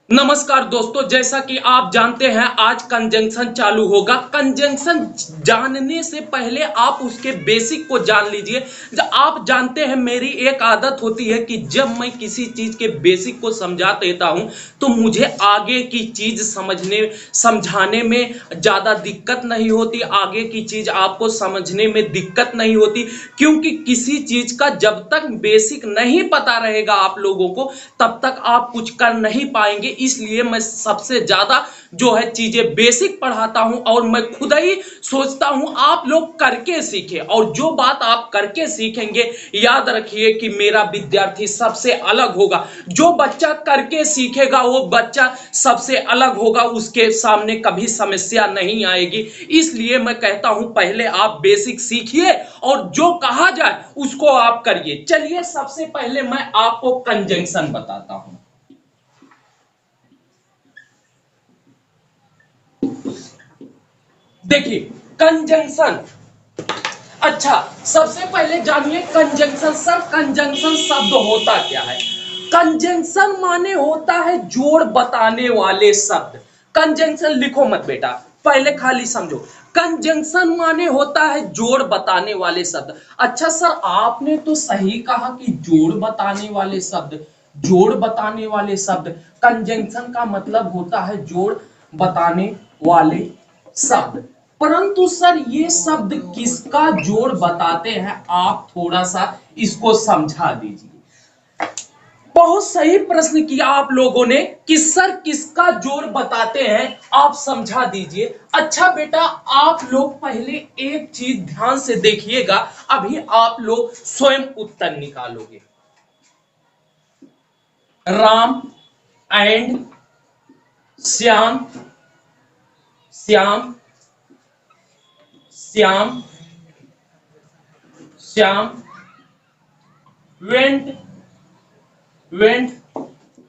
नमस्कार दोस्तों, जैसा कि आप जानते हैं आज कंजंक्शन चालू होगा। कंजंक्शन जानने से पहले आप उसके बेसिक को जान लीजिए। जब आप जानते हैं मेरी एक आदत होती है कि जब मैं किसी चीज के बेसिक को समझा देता हूं तो मुझे आगे की चीज समझाने में ज्यादा दिक्कत नहीं होती, आगे की चीज आपको समझने में दिक्कत नहीं होती। क्योंकि किसी चीज का जब तक बेसिक नहीं पता रहेगा आप लोगों को तब तक आप कुछ कर नहीं पाएंगे। इसलिए मैं सबसे ज्यादा जो है चीजें बेसिक पढ़ाता हूं और मैं खुद ही सोचता हूं आप लोग करके सीखें। और जो बात आप करके सीखेंगे, याद रखिए कि मेरा विद्यार्थी सबसे अलग होगा। जो बच्चा करके सीखेगा वो बच्चा सबसे अलग होगा, उसके सामने कभी समस्या नहीं आएगी। इसलिए मैं कहता हूं पहले आप बेसिक सीखिए और जो कहा जाए उसको आप करिए। चलिए सबसे पहले मैं आपको कंजंक्शन बताता हूं। देखिए कंजंक्शन, अच्छा सबसे पहले जानिए कंजंक्शन। सर कंजंक्शन शब्द होता क्या है? कंजंक्शन माने होता है जोड़ बताने वाले शब्द। कंजंक्शन लिखो मत बेटा, पहले खाली समझो। कंजंक्शन माने होता है जोड़ बताने वाले शब्द। अच्छा सर आपने तो सही कहा कि जोड़ बताने वाले शब्द। जोड़ बताने वाले शब्द, कंजंक्शन का मतलब होता है जोड़ बताने वाले शब्द। परंतु सर ये शब्द किसका जोड़ बताते हैं, आप थोड़ा सा इसको समझा दीजिए। बहुत सही प्रश्न किया आप लोगों ने कि सर किसका जोड़ बताते हैं, आप समझा दीजिए। अच्छा बेटा आप लोग पहले एक चीज ध्यान से देखिएगा, अभी आप लोग स्वयं उत्तर निकालोगे। Ram and Shyam, Shyam Shyam Shyam went went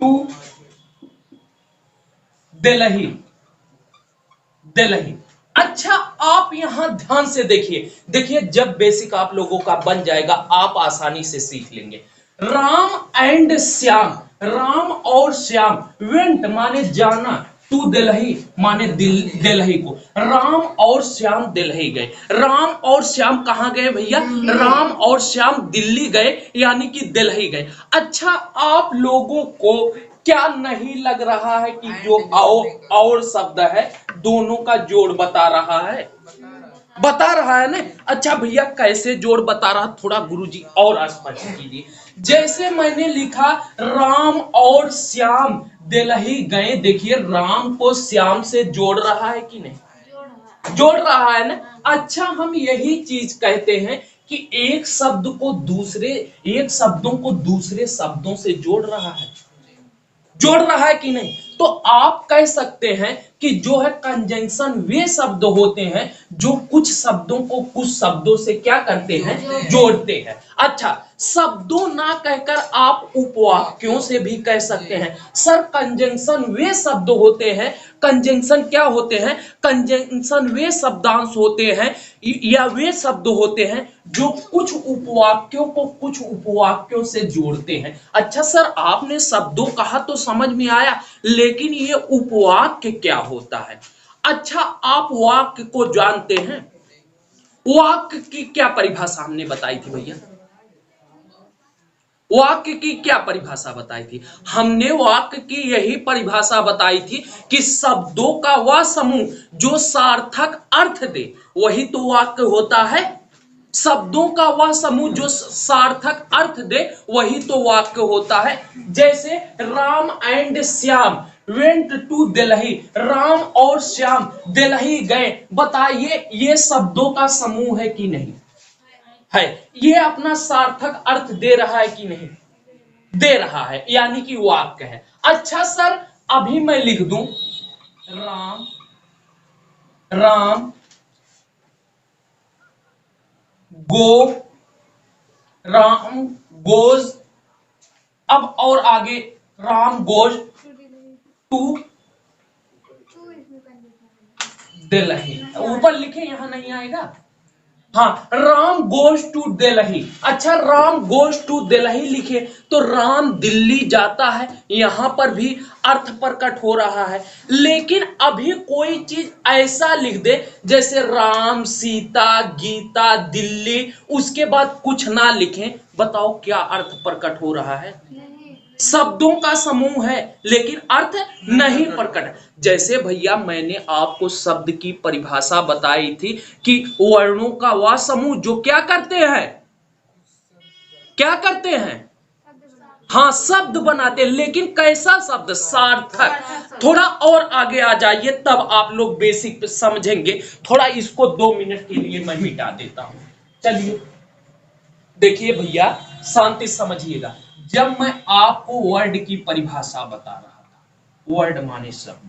to Delhi, Delhi. अच्छा आप यहां ध्यान से देखिए, देखिए जब बेसिक आप लोगों का बन जाएगा आप आसानी से सीख लेंगे। राम एंड श्याम, राम और श्याम, वेंट माने जाना, टू दिल्ली माने दिल्ली को। राम और श्याम दिल्ली गए। राम और श्याम कहां गए भैया? राम और श्याम दिल्ली गए, यानी कि दिल्ली गए। अच्छा आप लोगों को क्या नहीं लग रहा है कि जो और शब्द है दोनों का जोड़ बता रहा है? बता रहा है ना। अच्छा भैया कैसे जोड़ बता रहा, थोड़ा गुरुजी और स्पष्ट कीजिए। जैसे मैंने लिखा राम और श्याम दिल्ली गए, देखिए राम को श्याम से जोड़ रहा है कि नहीं? जोड़ रहा है ना। अच्छा हम यही चीज कहते हैं कि एक शब्द को दूसरे, एक शब्दों को दूसरे शब्दों से जोड़ रहा है, जोड़ रहा है कि नहीं? तो आप कह सकते हैं कि जो है कंजंक्शन वे शब्द होते हैं जो कुछ शब्दों को कुछ शब्दों से क्या करते हैं, जोड़ते हैं। अच्छा शब्दों ना कहकर आप उपवाक्यों से भी कह सकते हैं। सर कंजंक्शन वे शब्द होते हैं, कंजंक्शन क्या होते हैं? कंजंक्शन वे शब्दांश होते हैं या वे शब्द होते हैं जो कुछ उपवाक्यों को कुछ उपवाक्यों से जोड़ते हैं। अच्छा सर आपने शब्दों कहा तो समझ में आया, लेकिन ये उपवाक्य क्या होता है? अच्छा आप वाक्य को जानते हैं? वाक्य की क्या परिभाषा हमने बताई थी भैया? वाक्य की क्या परिभाषा बताई थी? हमने वाक्य की यही परिभाषा बताई थी कि शब्दों का वह समूह जो सार्थक अर्थ दे वही तो वाक्य होता है। शब्दों का वह समूह जो सार्थक अर्थ दे वही तो वाक्य होता है। जैसे Ram and Shyam went to Delhi, Ram और श्याम दिल्ली गए। बताइए ये शब्दों का समूह है कि नहीं है? ये अपना सार्थक अर्थ दे रहा है कि नहीं? दे रहा है, यानी कि वाक्य है। अच्छा सर अभी मैं लिख दूं राम, राम गो, राम गोज, अब और आगे राम गोज टू दिल्ली। ऊपर लिखे यहां नहीं आएगा। हाँ, राम गोज टू दिल्ली। अच्छा, राम गोज टू दिल्ली लिखे तो राम दिल्ली जाता है, यहां पर भी अर्थ प्रकट हो रहा है। लेकिन अभी कोई चीज ऐसा लिख दे जैसे राम, सीता, गीता, दिल्ली, उसके बाद कुछ ना लिखें, बताओ क्या अर्थ प्रकट हो रहा है? शब्दों का समूह है लेकिन अर्थ नहीं प्रकट है। जैसे भैया मैंने आपको शब्द की परिभाषा बताई थी कि वर्णों का वह समूह जो क्या करते हैं, क्या करते हैं? हाँ, शब्द बनाते हैं, लेकिन कैसा शब्द? सार्थक। थोड़ा और आगे आ जाइए तब आप लोग बेसिक समझेंगे। थोड़ा इसको 2 मिनट के लिए मैं मिटा देता हूं। चलिए देखिए भैया, शांति समझिएगा। जब मैं आपको वर्ड की परिभाषा बता रहा था, वर्ड माने शब्द,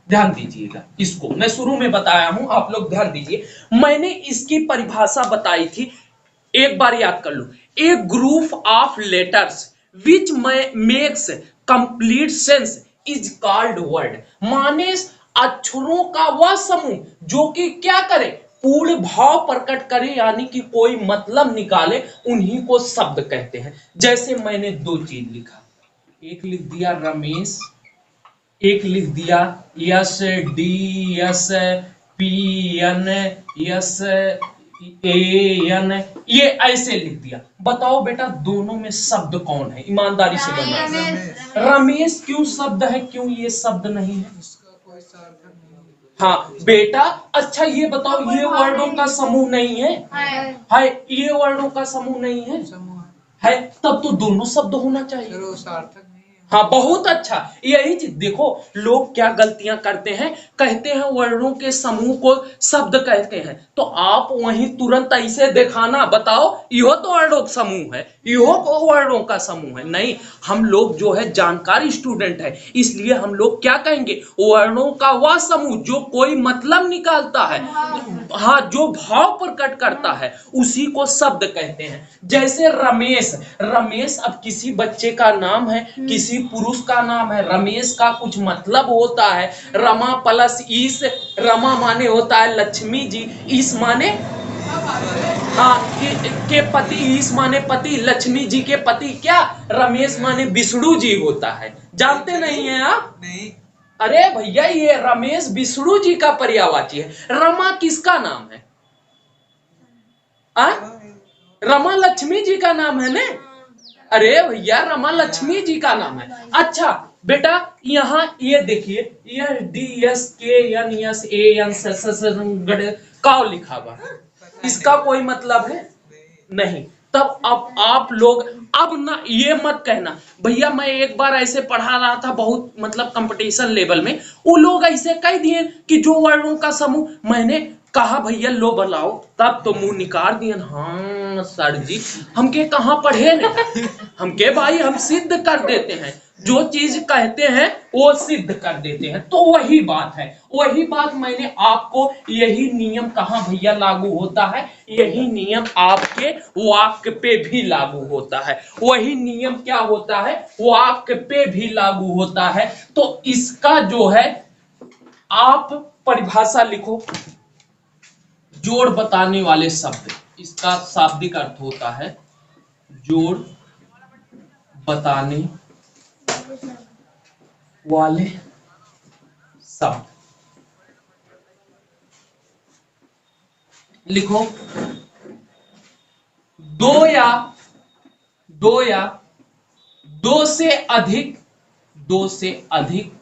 ध्यान दीजिएगा, इसको मैं शुरू में बताया हूं, आप लोग ध्यान दीजिए। मैंने इसकी परिभाषा बताई थी, एक बार याद कर लो। A group of letters which makes complete sense is called word. माने अक्षरों का वह समूह जो कि क्या करे, पूर्ण भाव प्रकट करे, यानी कि कोई मतलब निकाले, उन्हीं को शब्द कहते हैं। जैसे मैंने 2 चीज लिखा, एक लिख दिया रमेश, एक लिख दिया S, D S, P N, S A N, ये ऐसे लिख दिया। बताओ बेटा दोनों में शब्द कौन है? ईमानदारी से बताओ। रमेश क्यों शब्द है, क्यों ये शब्द नहीं है? इसका कोई सार्थक नहीं है। हाँ बेटा, अच्छा ये बताओ, ये वर्णों का समूह नहीं है? है। ये वर्णों का समूह नहीं है? है, तब तो दोनों शब्द होना चाहिए। सार्थक नहीं है। हाँ, बहुत अच्छा। यही चीज देखो, लोग क्या गलतियां करते हैं, कहते हैं वर्णों के समूह को शब्द कहते हैं, तो आप वहीं तुरंत ऐसे दिखाना, बताओ यो तो वर्णों का समूह है, यो को वर्णों का समूह है। नहीं, हम लोग जो है जानकार स्टूडेंट है, इसलिए हम लोग क्या कहेंगे, वर्णों का वह समूह जो कोई मतलब निकालता है, हाँ, जो भाव प्रकट करता है, उसी को शब्द कहते हैं। जैसे रमेश, रमेश अब किसी बच्चे का नाम है, किसी पुरुष का नाम है। रमेश का कुछ मतलब होता है, रमा प्लस ईस, रमा माने होता है लक्ष्मी जी, ईस माने हाँ के पति, ईस माने पति, लक्ष्मी जी के पति, क्या रमेश माने विष्णु जी होता है। जानते नहीं है आप? नहीं। अरे भैया, ये रमेश विष्णु जी का पर्यायवाची है। रमा किसका नाम है? आ? रमा लक्ष्मी जी का नाम है ना? अरे भैया, रमा लक्ष्मी जी का नाम है। अच्छा बेटा, यहाँ ये देखिए, यह डी एस के एन एस ए एन काव लिखा हुआ है, इसका कोई मतलब है? नहीं। तब अब आप लोग अब ना ये मत कहना, भैया मैं एक बार ऐसे पढ़ा रहा था, बहुत मतलब कंपटीशन लेवल में, वो लोग ऐसे कह दिए कि जो वर्णों का समूह, मैंने कहा भैया लो बनाओ, तब तो मुंह निकाल दिए, हाँ सर जी हमके कहाँ पढ़े नहीं, हमके भाई हम सिद्ध कर देते हैं, जो चीज कहते हैं वो सिद्ध कर देते हैं। तो वही बात है, वही बात मैंने आपको, यही नियम कहाँ भैया लागू होता है, यही नियम आपके वाक्य पे भी लागू होता है। वही नियम क्या होता है, वाक्य पे भी लागू होता है। तो इसका जो है, आप परिभाषा लिखो, जोड़ बताने वाले शब्द, इसका शाब्दिक अर्थ होता है जोड़ बताने वाले शब्द। लिखो, दो या दो से अधिक, दो से अधिक,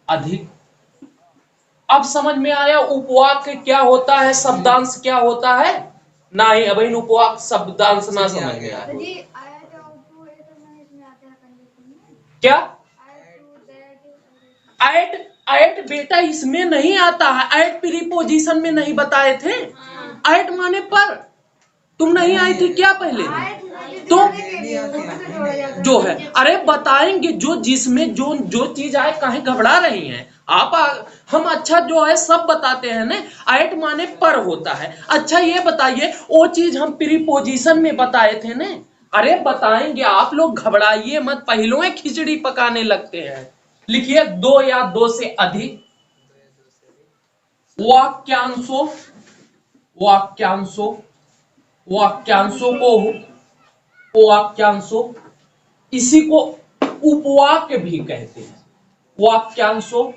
अधिक। अब समझ में आया उपवाक्य क्या होता है, शब्दांश क्या होता है? ना ही अब इन उपवाक्य शब्दांश ना समझ में आया क्या? एट, एट बेटा इसमें नहीं आता है, एट प्रीपोजिशन में नहीं बताए थे। एट माने पर, तुम नहीं आई थी क्या पहले? तो जो है, अरे बताएंगे जो जिसमें जो जो चीज आए, काहे घबरा रही हैं आप? हम अच्छा जो है सब बताते हैं ना। एट माने पर होता है। अच्छा ये बताइए, वो चीज हम प्रीपोजिशन में बताए थे ना। अरे बताएंगे, आप लोग घबराइए मत, पहलों ही खिचड़ी पकाने लगते हैं। लिखिए, दो या दो से अधिक वाक्यांशों, वाक्यांशों वाक्यांशों इसी को उपवाक्य भी कहते हैं। वाक्यांशों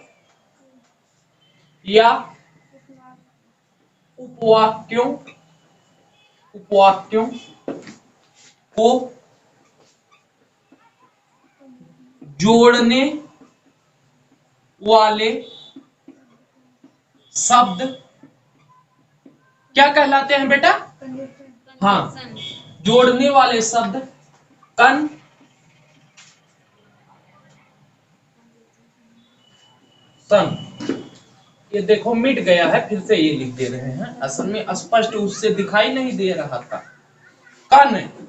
या उपवाक्यों को जोड़ने वाले शब्द क्या कहलाते हैं बेटा? हाँ, जोड़ने वाले शब्द कंजंक्शन। ये देखो मिट गया है, फिर से ये लिख दे रहे हैं, असल में स्पष्ट उससे दिखाई नहीं दे रहा था। कंजंक्शन,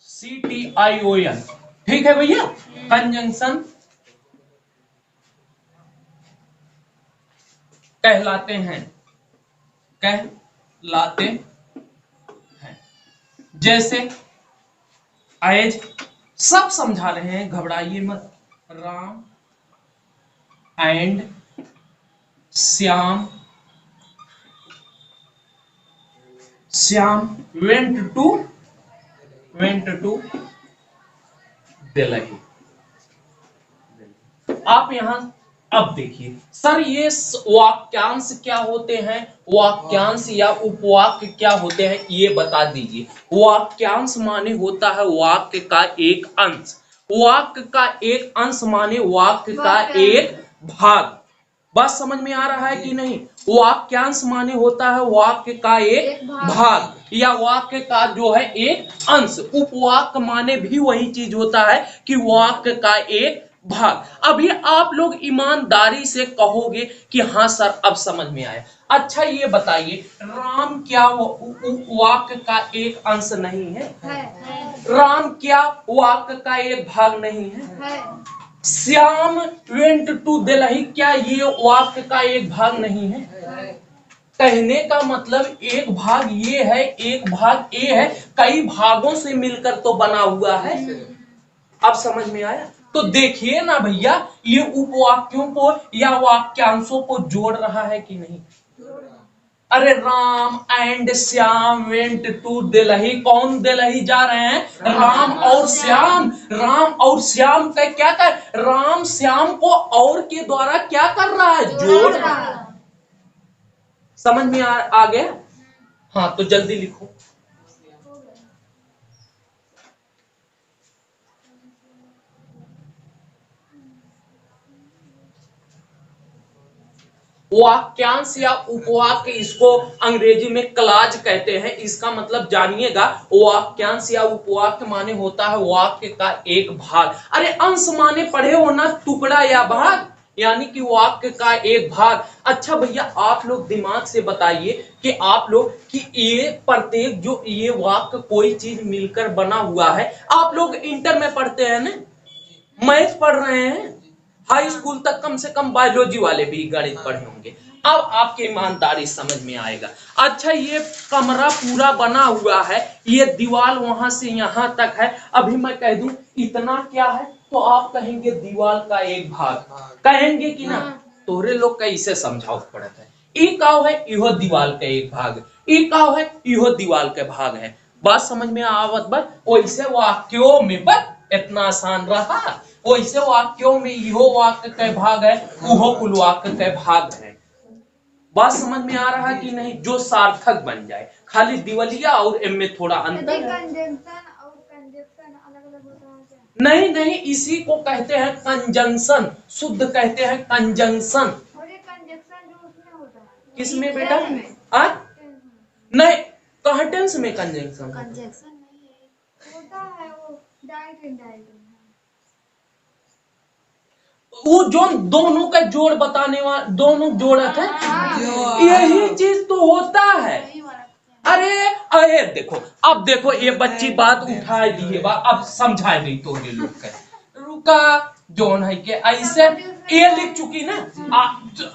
CTION, ठीक है भैया। कंजंक्शन कहलाते हैं जैसे एज, सब समझा रहे हैं, घबराइए मत। Ram and Shyam went to Delhi. आप यहां अब देखिए सर, ये वाक्यांश क्या होते हैं? वाक्यांश या उपवाक्य क्या होते हैं, ये बता दीजिए। वाक्यांश माने होता है वाक्य का एक अंश। वाक्य का एक अंश माने वाक्य का एक भाग। बात समझ में आ रहा है कि नहीं? वाक्यांश माने होता है वाक्य का एक भाग या वाक्य का जो है एक अंश। उपवाक्य माने भी वही चीज होता है कि वाक्य का एक भाग। अभी आप लोग ईमानदारी से कहोगे कि हाँ सर अब समझ में आया। अच्छा ये बताइए, राम क्या वाक्य का एक अंश नहीं है? राम क्या वाक्य का एक भाग नहीं है? श्याम वेंट टू दिल्ली, क्या ये वाक्य का एक भाग नहीं है? कहने का मतलब एक भाग ये है, एक भाग ये है, कई भागों से मिलकर तो बना हुआ है। अब समझ में आया? तो देखिए ना भैया, ये उपवाक्यों को या वाक्यांशों को जोड़ रहा है कि नहीं? अरे Ram and Shyam went to Delhi, कौन दिल्ली जा रहे हैं? राम और श्याम। राम और श्याम का क्या कर, राम श्याम को और के द्वारा क्या कर रहा है? जोड़ रहा है। समझ में आ गया? हाँ तो जल्दी लिखो। वाक्यांश या उपवाक्य, इसको अंग्रेजी में क्लाज कहते हैं। इसका मतलब जानिएगा, वाक्यांश या उपवाक्य माने होता है वाक्य का एक भाग। अरे अंश माने पढ़े हो ना, टुकड़ा या भाग, यानी कि वाक्य का एक भाग। अच्छा भैया आप लोग दिमाग से बताइए कि आप लोग कि ये प्रत्येक जो ये वाक्य कोई चीज मिलकर बना हुआ है, आप लोग इंटर में पढ़ते हैं ना, मैथ पढ़ रहे हैं, हाई स्कूल तक कम से कम बायोलॉजी वाले भी गणित पढ़े होंगे। अब आपकी ईमानदारी समझ में आएगा। अच्छा ये कमरा पूरा बना हुआ है, ये दीवार वहां से यहाँ तक है। अभी मैं कह दूं इतना क्या है, तो आप कहेंगे दीवार का एक भाग, कहेंगे कि ना? तोरे लोग कैसे समझाओ पड़ता है। ई का है इहो दीवार का एक भाग, ई का है इहो दीवार का भाग है। बात समझ में आवत बा? वैसे वाक्यों में बस इतना आसान रहा, वैसे वाक्यों में इहो वाक्य का भाग है, उहो कुल वाक्य का भाग है। बात समझ में आ रहा कि नहीं? जो सार्थक बन जाए, खाली दिवलिया और एम में थोड़ा अंतर है। नहीं नहीं, इसी को कहते हैं कंजंक्शन, शुद्ध कहते हैं कंजंक्शन। किसमें बेटा? नहीं, कहाँ टेंस में कंजंक्शन नहीं होता है, वो डायरेक्ट इनडायरेक्ट। वो जो दोनों का जोड़ बताने वाला, दोनों जोड़त है, यही चीज तो होता है। अरे देखो, अब देखो ये बच्ची बात उठाए दी है, अब समझाए गई तो ये लोग का रुका जोन है कि ऐसे ये लिख चुकी ना।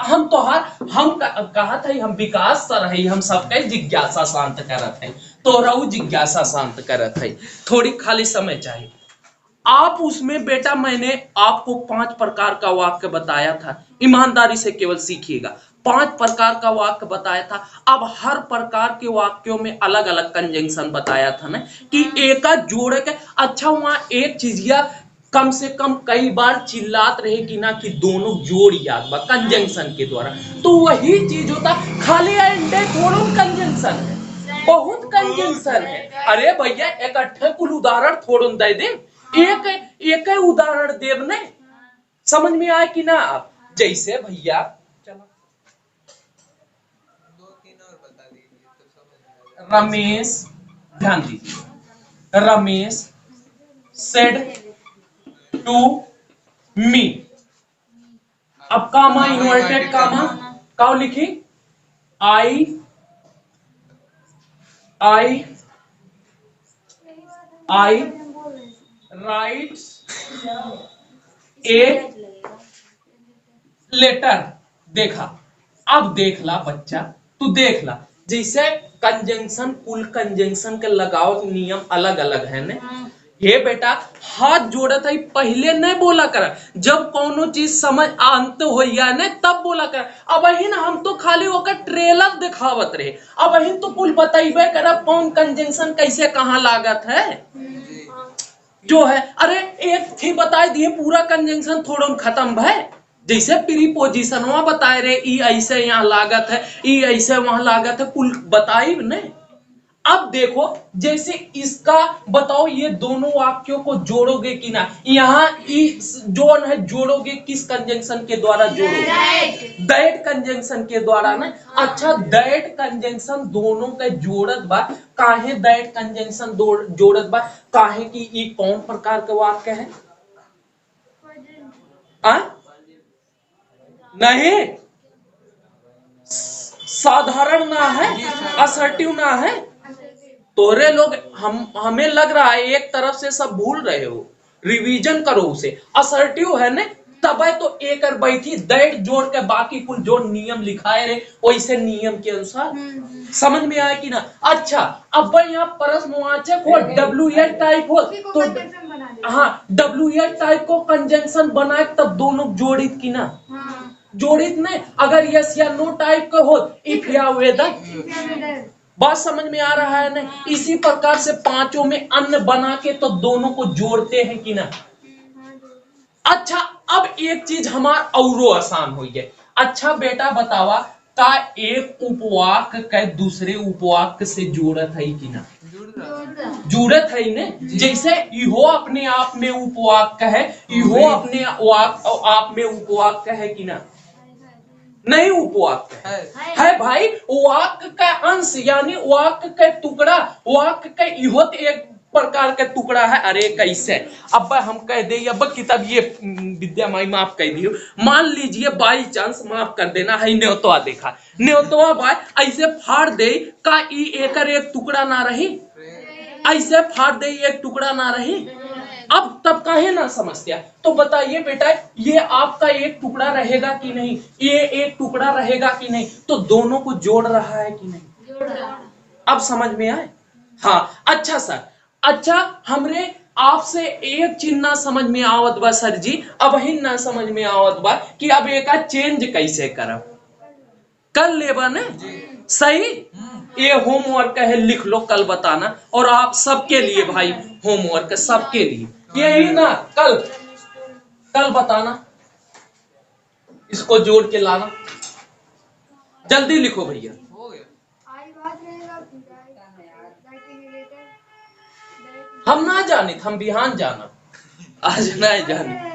हम तो हम कहा था हम विकास सर है, हम सबका जिज्ञासा शांत करत है, तो रहू जिज्ञासा शांत करत है, थोड़ी खाली समय चाहिए। आप उसमें बेटा मैंने आपको 5 प्रकार का वाक्य बताया था, ईमानदारी से केवल सीखिएगा। 5 प्रकार का वाक्य बताया था। अब हर प्रकार के वाक्यों में अलग अलग कंजंक्शन बताया था ना कि एक जोड़ के। अच्छा वहां एक चीज या कम से कम कई बार चिल्लात रहे कि ना कि दोनों जोड़ याद बा कंजंक्शन के द्वारा। तो वही चीज होता, खाली एंड थोड़ा कंजंक्शन है, बहुत कंजंक्शन है। अरे भैया इकट्ठे कुल उदाहरण थोड़ा दे दे, एक एक उदाहरण देव ने समझ में आए कि ना। आप जैसे भैया चलो रमेश, ध्यान दीजिए, रमेश सेड टू मी। अब कामा इन्वर्टेड कामा काउ लिखी, आई आई आई राइट्स ए लेटर। देखा, अब देख ला बच्चा, तू देख ला, जैसे कंजंक्शन कुल कंजंक्शन के लगाव नियम अलग अलग है ने। हे बेटा हाथ जोड़त है पहले नहीं बोला कर, जब कोनो चीज समझ अंत हो ने तब बोला कर। अब ना हम तो खाली ओकर ट्रेलर दिखावत रहे, अब तो कुल बताइबे करब कौन कंजंक्शन कैसे कहाँ लागत है जो है। अरे एक थी बताए दिए पूरा कंजंक्शन थोड़ा खत्म है। जैसे प्रीपोजिशन वहां बताए रहे ई ऐसे यहाँ लागत है, ई ऐसे वहां लागत है, कुल बताई ने। अब देखो जैसे इसका बताओ, ये दोनों वाक्यों को जोड़ोगे कि ना। यहाँ ई जो है जोड़ोगे किस कंजंक्शन के द्वारा जोड़ोगे, दैट कंजंक्शन के द्वारा ना। अच्छा दैट कंजंक्शन दोनों के जोड़त बा, काहे दैट कंजंक्शन जोड़त बा, काहे कि ई कौन प्रकार के वाक्य है। आ? नहीं, साधारण ना है, असर्टिव ना है। तोरे लोग हमें लग रहा है एक तरफ से सब भूल रहे हो, रिवीजन करो उसे। असर्टिव है ने तब है तो एक और बैठी दैट जोड़ के बाकी कुल जो नियम लिखाए रहे वैसे नियम के अनुसार समझ में आया कि ना। अच्छा अब यहाँ प्रश्नवाचक हो WH टाइप हो तो हाँ WH टाइप को कंजंक्शन बनाए तब दोनों जोड़ित की ना, जोड़ित नहीं। अगर यस या नो टाइप का हो इफ या वेदर, बात समझ में आ रहा है ना। इसी प्रकार से पांचों में अन्न बना के तो दोनों को जोड़ते हैं कि ना। अच्छा अब एक चीज हमारा औरो आसान हो गया। अच्छा बेटा बतावा का एक उपवाक के दूसरे उपवाक से जोड़त है कि ना, जुड़त है ने। जैसे इहो अपने आप में उपवाक है, इहो अपने आप में उपवाक है कि ना, नहीं उपवाक है भाई। वाक्य का अंश यानी वाक्य का टुकड़ा, वाक्य का इहो एक प्रकार का टुकड़ा है। अरे कैसे अब हम कह दे, अब किताब ये विद्या माई माफ कह दियो, मान लीजिए बाई चांस माफ कर देना है न्योतवा देखा, न्योतवा भाई ऐसे फाड़ दे का ई एकर एक टुकड़ा ना रही, ऐसे फाड़ दे एक टुकड़ा ना रही। अब तब काहे ना समझते। तो बताइए बेटा ये आपका एक टुकड़ा रहेगा कि नहीं, ये एक टुकड़ा रहेगा कि नहीं, तो दोनों को जोड़ रहा है कि नहीं। अब समझ में आए। हाँ अच्छा सर, अच्छा हमरे आपसे एक चीज ना समझ में आवत बा सर जी, अब ही ना समझ में आवत बा कि अब एक चेंज कैसे करब, कर लेबा ने सही। ये होमवर्क है लिख लो कल बताना, और आप सबके लिए भाई होमवर्क सबके लिए यही ना, कल कल बताना, इसको जोड़ के लाना, जल्दी लिखो भैया। हम ना जाने, हम बिहान जाना, आज ना जाने।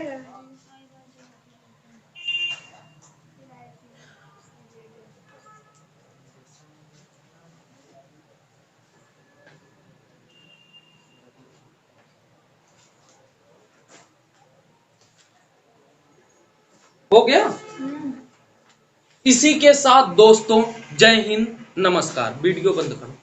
हो गया। इसी के साथ दोस्तों जय हिंद, नमस्कार। वीडियो बंद करो।